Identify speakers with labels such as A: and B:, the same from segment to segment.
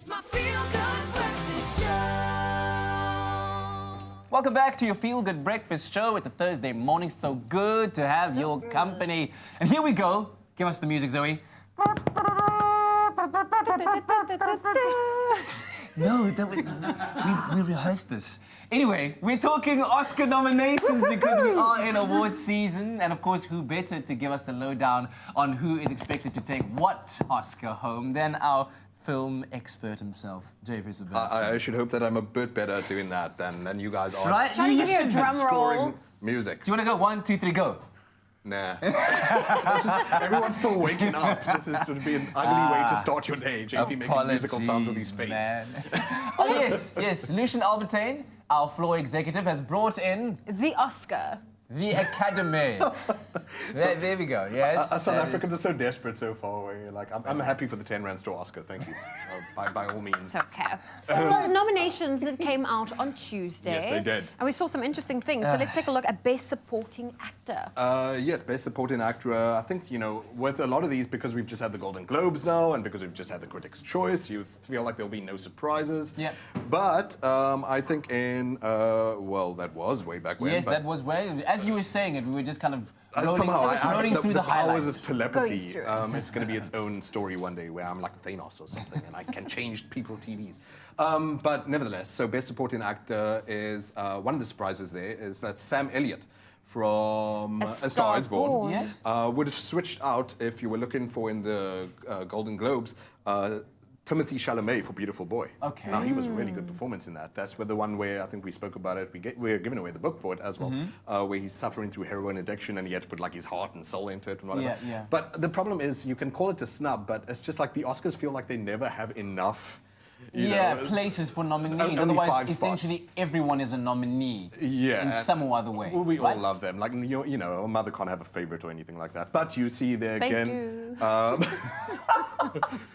A: my feel-good breakfast show.
B: Welcome back to your Feel Good Breakfast Show. It's a Thursday morning, so good to have your company. And here we go. Give us the music, Zoe. No, we rehearsed this. Anyway, we're talking Oscar nominations because we are in awards season. And of course, who better to give us the lowdown on who is expected to take what Oscar home than our film expert himself, JP Sebastian.
C: I should hope that I'm a bit better at doing that than you guys are.
B: Right?
D: Trying to give you a drum roll.
C: Scoring music.
B: Do you want to go? 1, 2, 3, go.
C: Nah. Everyone's still waking up. This is going to be an ugly way to start your day. JP making musical sounds with his face.
B: Oh, yes. Lucian Albertine, our floor executive, has brought in
D: The Oscar.
B: the Academy. There we go, yes.
C: South Africans are so desperate so far away. Like, I'm happy for the 10 Rand store Oscar, thank you. By all means.
D: It's okay. Well, nominations that came out on Tuesday.
C: Yes, they did.
D: And we saw some interesting things. So let's take a look at Best Supporting Actor.
C: Yes, Best Supporting Actor. I think, you know, with a lot of these, because we've just had the Golden Globes now, and because we've just had the Critics' Choice, you feel like there'll be no surprises.
B: Yeah.
C: But I think well, that was way back when.
B: Yes,
C: but
B: that was way. As you were saying it, we were just kind of
C: somehow
B: rolling through the
C: powers
B: highlights.
C: of telepathy.
D: Going through
C: It's going to be its own story one day where I'm like Thanos or something and I can change people's TVs. But nevertheless, so Best Supporting Actor is one of the surprises there is that Sam Elliott from A Star Is Born
B: Yes.
C: would have switched out if you were looking for in the Golden Globes. Timothy Chalamet for Beautiful Boy.
B: Okay.
C: Now, he was a really good performance in that. That's the one where I think we spoke about it. We were giving away the book for it as well, where he's suffering through heroin addiction and he had to put like his heart and soul into it and whatever.
B: Yeah.
C: But the problem is you can call it a snub, but it's just like the Oscars feel like they never have enough. You know,
B: places for nominees.
C: only
B: Otherwise,
C: 5 spots.
B: essentially, everyone is a nominee in
C: Yeah.
B: some or other way.
C: We
B: right?
C: all love them. Like, you know, a mother can't have a favorite or anything like that. But you see there
D: They
C: again
D: do.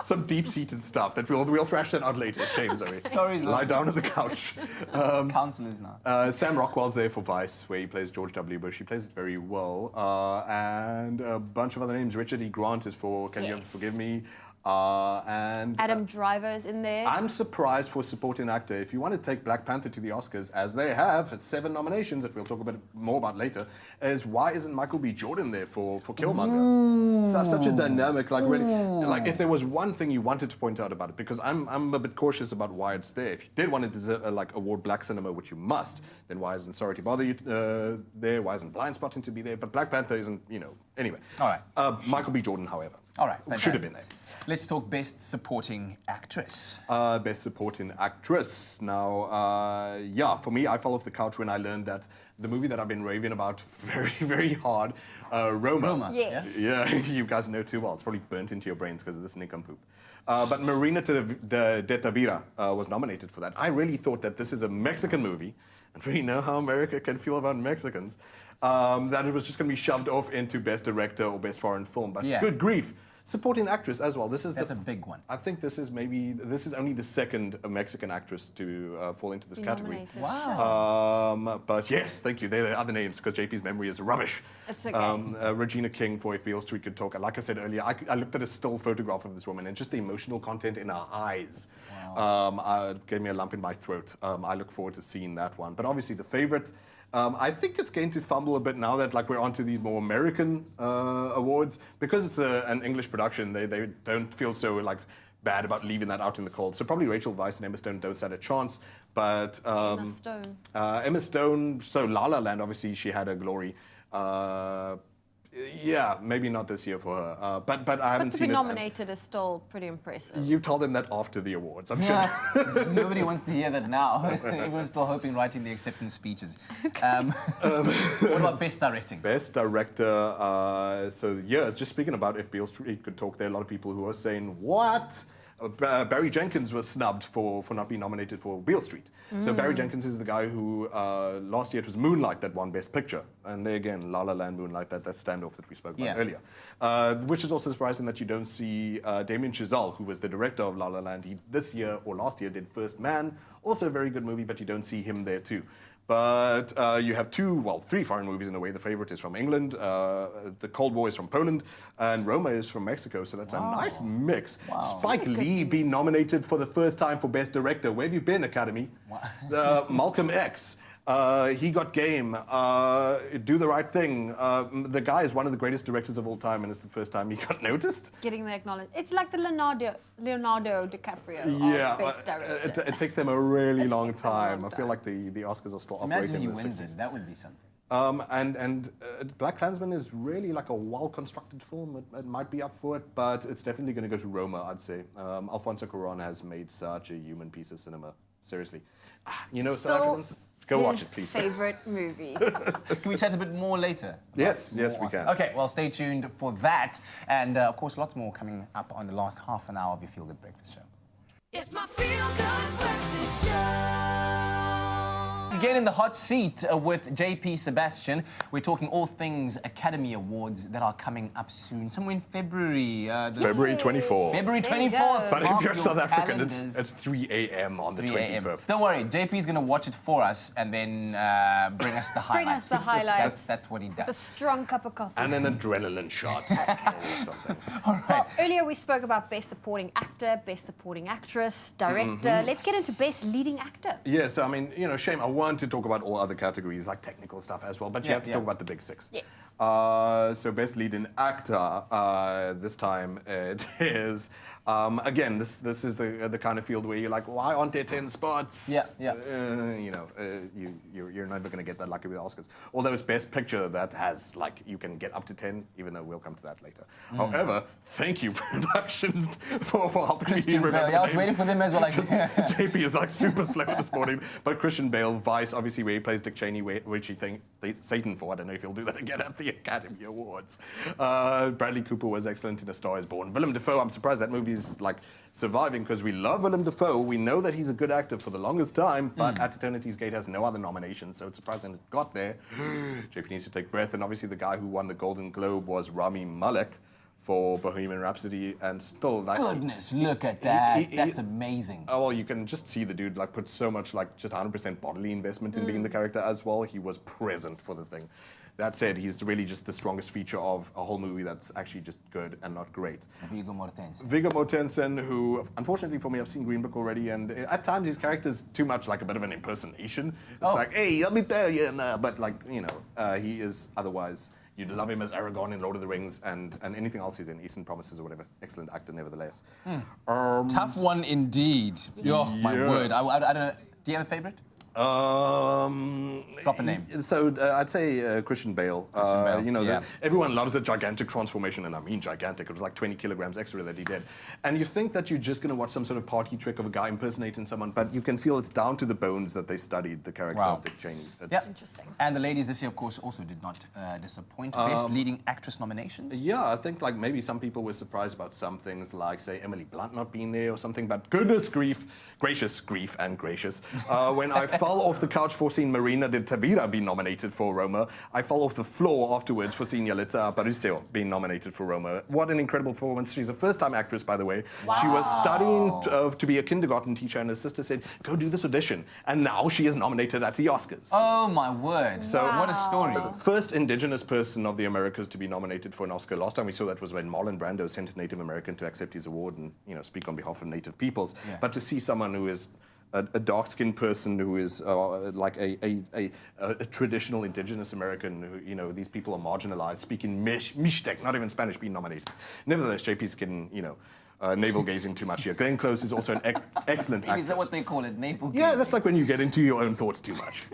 C: some deep-seated stuff that we'll thrash that out later. Shame, Zoe.
B: Sorry, Zoe.
C: Lie down on the couch.
B: Councillors now.
C: Sam Rockwell's there for Vice, where he plays George W. Bush. He plays it very well. And a bunch of other names. Richard E. Grant is for Can You
D: Yes.
C: Forgive Me? And
D: Adam Driver's in there.
C: I'm surprised for supporting actor. If you want to take Black Panther to the Oscars, as they have, it's 7 nominations that we'll talk about more about later, is why isn't Michael B. Jordan there for Killmonger? Such a dynamic, like really, like if there was one thing you wanted to point out about it, because I'm a bit cautious about why it's there. If you did want to like award Black cinema, which you must, then why isn't Sorry to Bother You there? Why isn't Blind Spotting to be there? But Black Panther isn't, you know. Anyway.
B: All right.
C: Michael B. Jordan, however.
B: All right.
C: Should have been there.
B: Let's talk Best Supporting Actress.
C: Best Supporting Actress. Now, for me, I fell off the couch when I learned that the movie that I've been raving about very, very hard, Roma.
D: Yes.
C: Yeah, you guys know too well. It's probably burnt into your brains because of this nincompoop. But Marina de Tavira was nominated for that. I really thought that this is a Mexican movie, and we know how America can feel about Mexicans, that it was just going to be shoved off into Best Director or Best Foreign Film. But good grief. Supporting actress as well. That's a big
B: one.
C: I think this is only the second Mexican actress to fall into this category.
D: Wow.
C: But yes, thank you. They're the other names because JP's memory is rubbish.
D: It's okay.
C: Regina King for If Beale Street Could Talk. Like I said earlier, I looked at a still photograph of this woman and just the emotional content in her eyes gave me a lump in my throat. I look forward to seeing that one. But obviously the favorite. I think it's going to fumble a bit now that we're onto these more American awards because it's an English production. They don't feel so bad about leaving that out in the cold. So probably Rachel Weisz and Emma Stone don't stand a chance. But Emma Stone. So La La Land, obviously she had her glory. Yeah, maybe not this year for her. But I haven't seen it.
D: To be nominated is still pretty impressive.
C: You told them that after the awards, I'm sure.
B: Nobody wants to hear that now. Everyone's still hoping writing the acceptance speeches. What about Best Directing?
C: Best Director. Just speaking about If Beale Street Could Talk, there are a lot of people who are saying, what? Barry Jenkins was snubbed for not being nominated for Beale Street. So Barry Jenkins is the guy who, last year it was Moonlight that won Best Picture. And there again, La La Land, Moonlight, that standoff that we spoke about earlier. Which is also surprising that you don't see Damien Chazelle, who was the director of La La Land. He this year or last year did First Man, also a very good movie, but you don't see him there too. But you have three foreign movies in a way. The favorite is from England, The Cold War is from Poland, and Roma is from Mexico. So that's a nice mix. Spike Lee being nominated for the first time for Best Director. Where have you been, Academy? Malcolm X. He got game. Do the Right Thing. The guy is one of the greatest directors of all time, and it's the first time he got noticed.
D: Getting the acknowledgement. It's like the Leonardo DiCaprio of Best Director.
C: It takes them a really long time. I feel like the Oscars are still operating in the 60s.
B: Imagine he wins it. That would be something.
C: And Black Klansman is really like a well-constructed film. It might be up for it, but it's definitely going to go to Roma, I'd say. Alfonso Cuarón has made such a human piece of cinema. Seriously. You know, South Africans? Go watch it, please.
D: Favorite movie.
B: Can we chat a bit more later?
C: Yes, we can.
B: Okay, well, stay tuned for that. And, of course, lots more coming up on the last half an hour of your Feel Good Breakfast Show.
A: It's my feel-good breakfast show.
B: Again in the hot seat with JP Sebastian. We're talking all things Academy Awards that are coming up soon, somewhere in February.
C: February 24th.
B: February
D: There you
B: 24th.
D: go.
C: But if you're
B: Mark
C: South
B: your
C: African,
B: calendars.
C: it's 3 a.m. on the 25th.
B: Don't worry, JP's going to watch it for us and then bring us the highlights.
D: Bring us the highlights.
B: That's what he does.
D: The strong cup of coffee.
C: And an adrenaline shot or something.
D: Well, earlier we spoke about Best Supporting Actor, Best Supporting Actress, Director. Let's get into Best Leading Actor.
C: Yes, I mean, you know, shame. I want to talk about all other categories, like technical stuff as well, but you have to talk about the big six.
D: Yes.
C: So Best Leading Actor, this time it is, again, this is the kind of field where you're like, why aren't there 10 spots? You know, you're never going to get that lucky with the Oscars. Although it's Best Picture that has, like, you can get up to 10, even though we'll come to that later. However, thank you, production, for helping
B: Christian
C: me remember
B: Bale. I was
C: names.
B: waiting for them as well. Like,
C: JP is like super slow this morning, but Christian Bale, Vice, obviously where he plays Dick Cheney, which he thinks Satan for. I don't know if he'll do that again at the Academy Awards. Bradley Cooper was excellent in A Star Is Born. Willem Dafoe, I'm surprised that movie's like surviving because we love Willem Dafoe. We know that he's a good actor for the longest time, but At Eternity's Gate has no other nominations, so it's surprising it got there. JP needs to take breath, and obviously the guy who won the Golden Globe was Rami Malek for Bohemian Rhapsody, and still like
B: goodness, look at that. That's amazing.
C: Oh, well, you can just see the dude like put so much like just 100% bodily investment in being the character as well. He was present for the thing. That said, he's really just the strongest feature of a whole movie that's actually just good and not great.
B: Viggo Mortensen.
C: Viggo Mortensen, who, unfortunately for me, I've seen Green Book already, and at times his character's too much like a bit of an impersonation. It's like, hey, let me tell you, but like, you know, he is otherwise. You'd love him as Aragorn in Lord of the Rings and anything else he's in, Eastern Promises or whatever. Excellent actor, nevertheless.
B: Tough one indeed. Oh, my word. I don't know. Do you have a favorite? Drop a name.
C: So I'd say Christian Bale. You know, everyone loves the gigantic transformation, and I mean gigantic. It was like 20 kilograms extra that he did. And you think that you're just going to watch some sort of party trick of a guy impersonating someone, but you can feel it's down to the bones that they studied the character of Dick Cheney.
B: Yeah.
D: Interesting.
B: And the ladies this year, of course, also did not disappoint. Best leading actress nominations?
C: Yeah, I think like maybe some people were surprised about some things, like say Emily Blunt not being there or something. But goodness gracious, when I fell off the couch for seeing Marina de Tavira being nominated for Roma, I fell off the floor afterwards for seeing Yalitza Aparicio being nominated for Roma. What an incredible performance! She's a first-time actress, by the way.
D: Wow.
C: She was studying to be a kindergarten teacher, and her sister said, "Go do this audition," and now she is nominated at the Oscars.
B: Oh my word! So what a story!
C: The first indigenous person of the Americas to be nominated for an Oscar. Last time we saw that was when Marlon Brando sent a Native American to accept his award and, you know, speak on behalf of Native peoples.
B: Yeah.
C: But to see someone who is a dark-skinned person who is like a traditional indigenous American, who, you know, these people are marginalized, speaking Mixtec, not even Spanish, being nominated. Nevertheless, JP's getting, you know, navel-gazing too much here. Glenn Close is also an excellent actress.
B: Is that what they call it? Navel-gazing?
C: Yeah, that's like when you get into your own thoughts too much.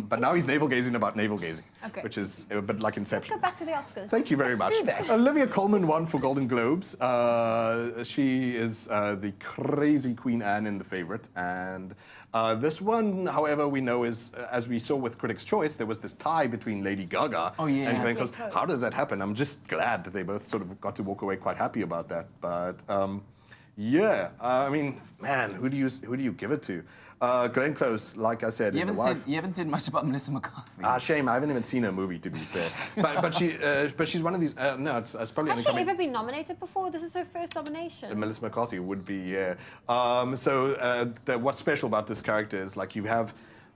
C: But now he's navel-gazing about navel-gazing, which is a bit like Inception.
D: Let's go back to the Oscars.
C: Thank you very much. Olivia Colman won for Golden Globes. She is the crazy Queen Anne in The Favourite. And this one, however, we know is, as we saw with Critics' Choice, there was this tie between Lady Gaga and Glenn Close. How does that happen? I'm just glad that they both sort of got to walk away quite happy about that. But yeah, I mean, man, who do you give it to? Glenn Close, like I said,
B: You
C: in The Wife.
B: haven't said much about Melissa McCarthy.
C: Shame, I haven't even seen her movie, to be fair. but she's one of these. No, it's probably.
D: Has she ever been nominated before? This is her first nomination.
C: Melissa McCarthy would be, yeah. What's special about this character is like you have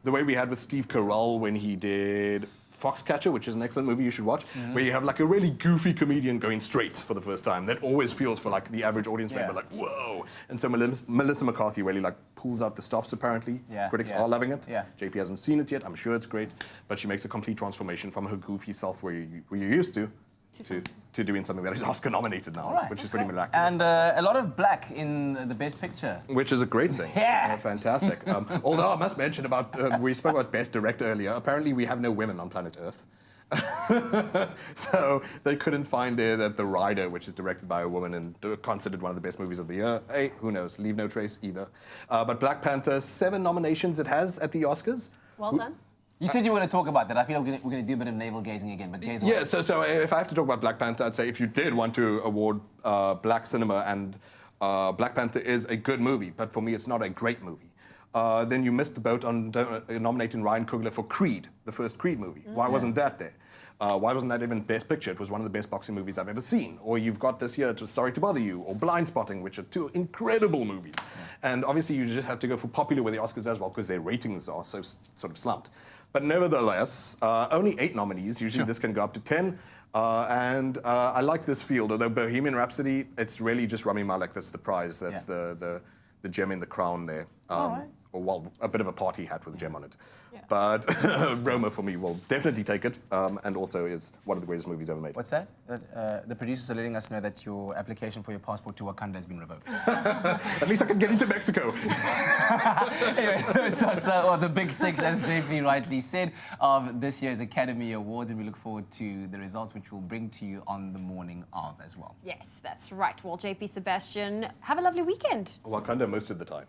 C: the way we had with Steve Carell when he did Foxcatcher, which is an excellent movie you should watch, where you have like a really goofy comedian going straight for the first time. That always feels for like the average audience member like, whoa. And so Melissa McCarthy really like pulls out the stops apparently. Critics are loving it. JP hasn't seen it yet. I'm sure it's great. But she makes a complete transformation from her goofy self where you're used to doing something that is Oscar nominated now, which is pretty miraculous.
B: And a lot of black in the Best Picture.
C: Which is a great thing. Fantastic. Although I must mention about, we spoke about Best Director earlier. Apparently we have no women on planet Earth. So they couldn't find there that The Rider, which is directed by a woman and considered one of the best movies of the year. Hey, who knows? Leave no trace either. But Black Panther, 7 nominations it has at the Oscars.
D: Well done.
B: You said you were going to talk about that. I feel we're going to do a bit of navel gazing again, but gaze away.
C: Yeah, so if I have to talk about Black Panther, I'd say if you did want to award black cinema, and Black Panther is a good movie, but for me it's not a great movie, then you missed the boat on nominating Ryan Coogler for Creed, the first Creed movie. Why wasn't that there? Why wasn't that even Best Picture? It was one of the best boxing movies I've ever seen. Or you've got this year, Sorry to Bother You, or Blind Spotting, which are 2 incredible movies. And obviously you just have to go for popular with the Oscars as well, because their ratings are so sort of slumped. But nevertheless, only 8 nominees. Usually this can go up to 10. And I like this field. Although Bohemian Rhapsody, it's really just Rami Malek that's the prize. That's the gem in the crown there. Or, well, a bit of a party hat with a gem on it. But Roma, for me, will definitely take it, and also is one of the greatest movies ever made.
B: What's that? The producers are letting us know that your application for your passport to Wakanda has been revoked.
C: At least I can get into Mexico.
B: Anyway, those are the big 6, as JP rightly said, of this year's Academy Awards, and we look forward to the results, which we'll bring to you on the morning of as well.
D: Yes, that's right. Well, JP, Sebastian, have a lovely weekend.
C: Wakanda most of the time.